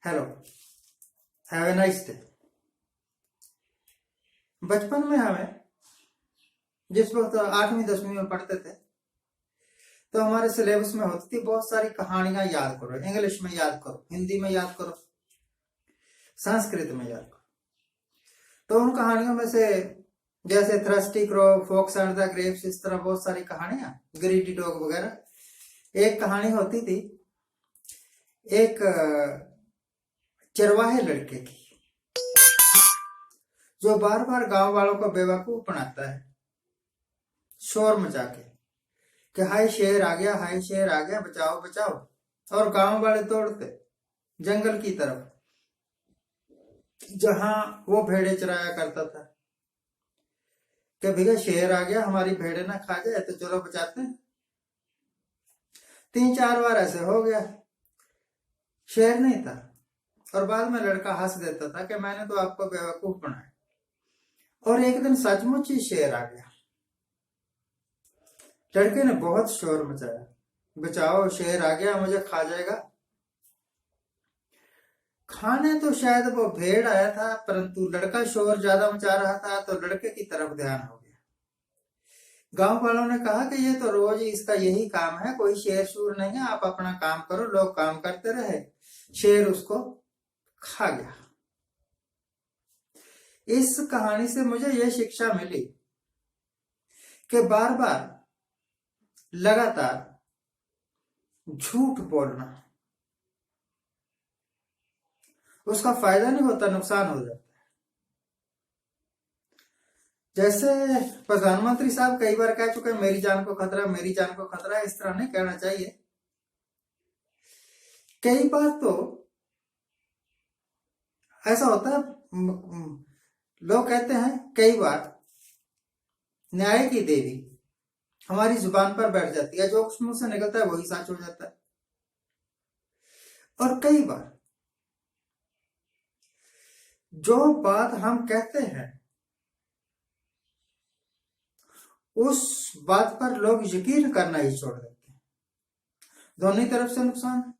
Hello, have a nice day. बचपन में हमें जिस वक्त 8वीं 10वीं में पढ़ते थे तो हमारे सिलेबस में होती थी बहुत सारी कहानियां याद करो, इंग्लिश में याद करो, हिंदी में याद करो, संस्कृत में याद करो। तो उन कहानियों में से जैसे thirsty crow, fox and the grapes, इस तरह बहुत सारी कहानियां, ग्रीडी डॉग वगैरह। एक कहानी होती थी एक चरवाहे लड़के की जो बार बार गांव वालों को बेवकूफ बनाता है शोर मचा के कि हाय शेर आ गया, हाय शेर आ गया, बचाओ बचाओ। और गांव वाले दौड़ते जंगल की तरफ जहां वो भेड़े चराया करता था कि भैया शेर आ गया, हमारी भेड़े ना खा जाए, तो चलो बचाते हैं। 3-4 बार ऐसे हो गया, शेर नहीं था। और बाद में लड़का हंस देता था कि मैंने तो आपको बेवकूफ बनाया। और एक दिन सचमुच ही शेर आ गया। लड़के ने बहुत शोर मचाया, बचाओ शेर आ गया, मुझे खा जाएगा। खाने तो शायद वो भेड़ आया था, परंतु लड़का शोर ज्यादा मचा रहा था तो लड़के की तरफ ध्यान हो गया। गांव वालों ने कहा कि ये तो रोज इसका यही काम है, कोई शेर शूर नहीं है, आप अपना काम करो। लोग काम करते रहे, शेर उसको खा गया। इस कहानी से मुझे यह शिक्षा मिली कि बार बार लगातार झूठ बोलना, उसका फायदा नहीं होता, नुकसान हो जाता है। जैसे प्रधानमंत्री साहब कई बार कह चुके हैं मेरी जान को खतरा, मेरी जान को खतरा। इस तरह नहीं कहना चाहिए। कई बार तो ऐसा होता है, लोग कहते हैं कई बार न्याय की देवी हमारी जुबान पर बैठ जाती है, जो उस मुंह से निकलता है वही सच हो जाता है। और कई बार जो बात हम कहते हैं उस बात पर लोग यकीन करना ही छोड़ देते हैं। दोनों तरफ से नुकसान है।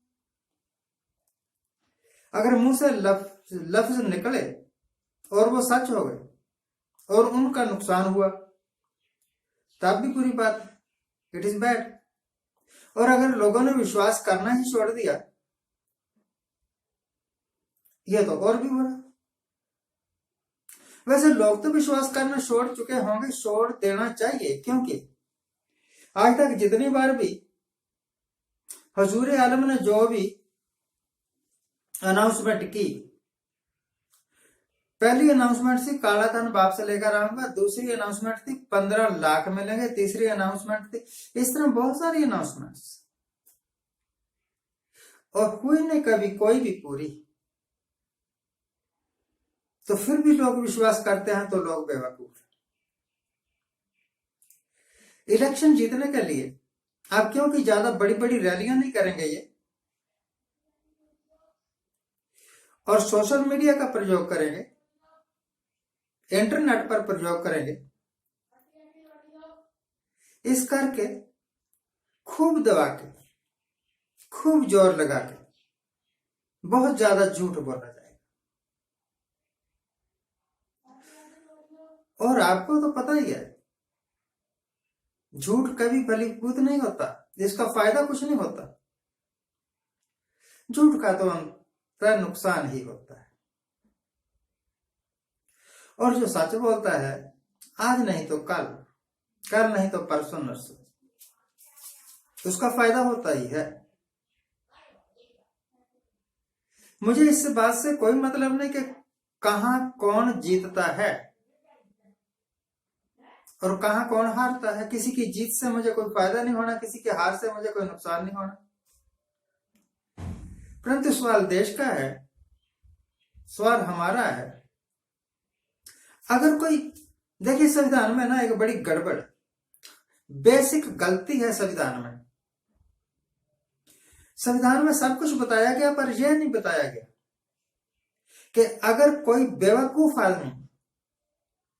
अगर मुंह से लफ्ज निकले और वो सच हो गए और उनका नुकसान हुआ तब भी बुरी बात है, इट इज बैड। और अगर लोगों ने विश्वास करना ही छोड़ दिया यह तो और भी बुरा। वैसे लोग तो विश्वास करना छोड़ चुके होंगे, छोड़ देना चाहिए, क्योंकि आज तक जितनी बार भी हुजूर आलम ने जो भी अनाउंसमेंट की, पहली अनाउंसमेंट थी काला धन बाप से लेकर आऊंगा, दूसरी अनाउंसमेंट थी 15 लाख मिलेंगे, तीसरी अनाउंसमेंट थी, इस तरह बहुत सारी अनाउंसमेंट्स, और हुई नहीं कभी कोई भी पूरी। तो फिर भी लोग विश्वास करते हैं तो लोग बेवकूफ। इलेक्शन जीतने के लिए आप क्योंकि ज्यादा बड़ी बड़ी रैलियां नहीं करेंगे ये, और सोशल मीडिया का प्रयोग करेंगे, इंटरनेट पर प्रयोग करेंगे, इस करके खूब दबा के, खूब जोर लगा के बहुत ज्यादा झूठ बोला जाएगा। और आपको तो पता ही है झूठ कभी फलीभूत नहीं होता, इसका फायदा कुछ नहीं होता। झूठ का तो अंतर नुकसान ही होता है। और जो सच बोलता है आज नहीं तो कल, कल नहीं तो परसों नरसों, उसका फायदा होता ही है। मुझे इस बात से कोई मतलब नहीं कि कहां कौन जीतता है और कहां कौन हारता है। किसी की जीत से मुझे कोई फायदा नहीं होना, किसी के हार से मुझे कोई नुकसान नहीं होना। परंतु सवाल देश का है, सवाल हमारा है। अगर कोई, देखिए संविधान में ना एक बड़ी गड़बड़, बेसिक गलती है संविधान में। संविधान में सब कुछ बताया गया पर यह नहीं बताया गया कि अगर कोई बेवकूफ आदमी,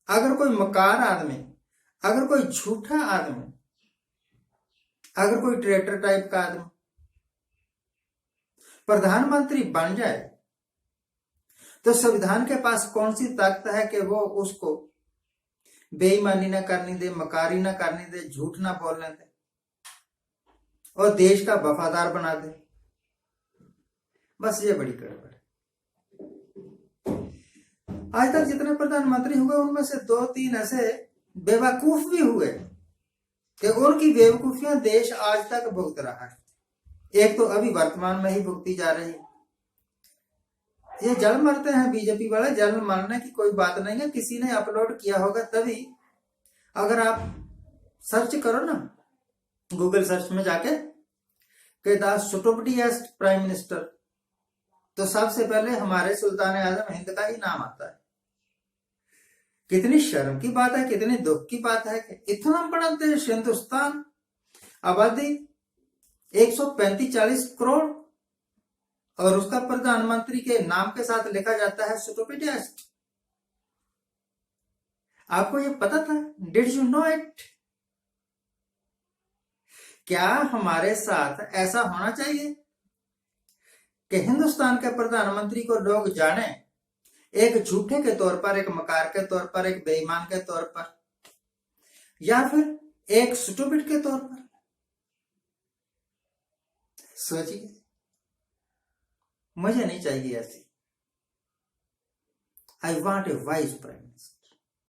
अगर कोई मकार आदमी, अगर कोई झूठा आदमी, अगर कोई ट्रेटर टाइप का आदमी प्रधानमंत्री बन जाए तो संविधान के पास कौन सी ताकत है कि वो उसको बेईमानी ना करने दे, मकारी ना करने दे, झूठ ना बोलने दे और देश का वफादार बना दे। बस ये बड़ी गड़बड़ है। आज तक जितने प्रधानमंत्री हुए उनमें से 2-3 ऐसे बेवकूफ भी हुए कि उनकी बेवकूफियां देश आज तक भुगत रहा है। एक तो अभी वर्तमान में ही भुगती जा रही है। ये जल मरते हैं बीजेपी वाले, जल मरने की कोई बात नहीं है, किसी ने अपलोड किया होगा तभी। अगर आप सर्च करो ना गूगल सर्च में जाके कि द स्टुपिडेस्ट प्राइम मिनिस्टर, तो सबसे पहले हमारे सुल्तान आजम हिंद का ही नाम आता है। कितनी शर्म की बात है, कितनी दुख की बात है कि इतना बड़ा देश हिंदुस्तान, आबादी 135-40 करोड़, और उसका प्रधानमंत्री के नाम के साथ लिखा जाता है स्टुपिडेस्ट। आपको ये पता था? Did you know it? क्या हमारे साथ ऐसा होना चाहिए कि हिंदुस्तान के प्रधानमंत्री को लोग जाने एक झूठे के तौर पर, एक मकार के तौर पर, एक बेईमान के तौर पर, या फिर एक स्टूपिड के तौर पर? सोचिए, मुझे नहीं चाहिए ऐसी। I want A wise prime minister.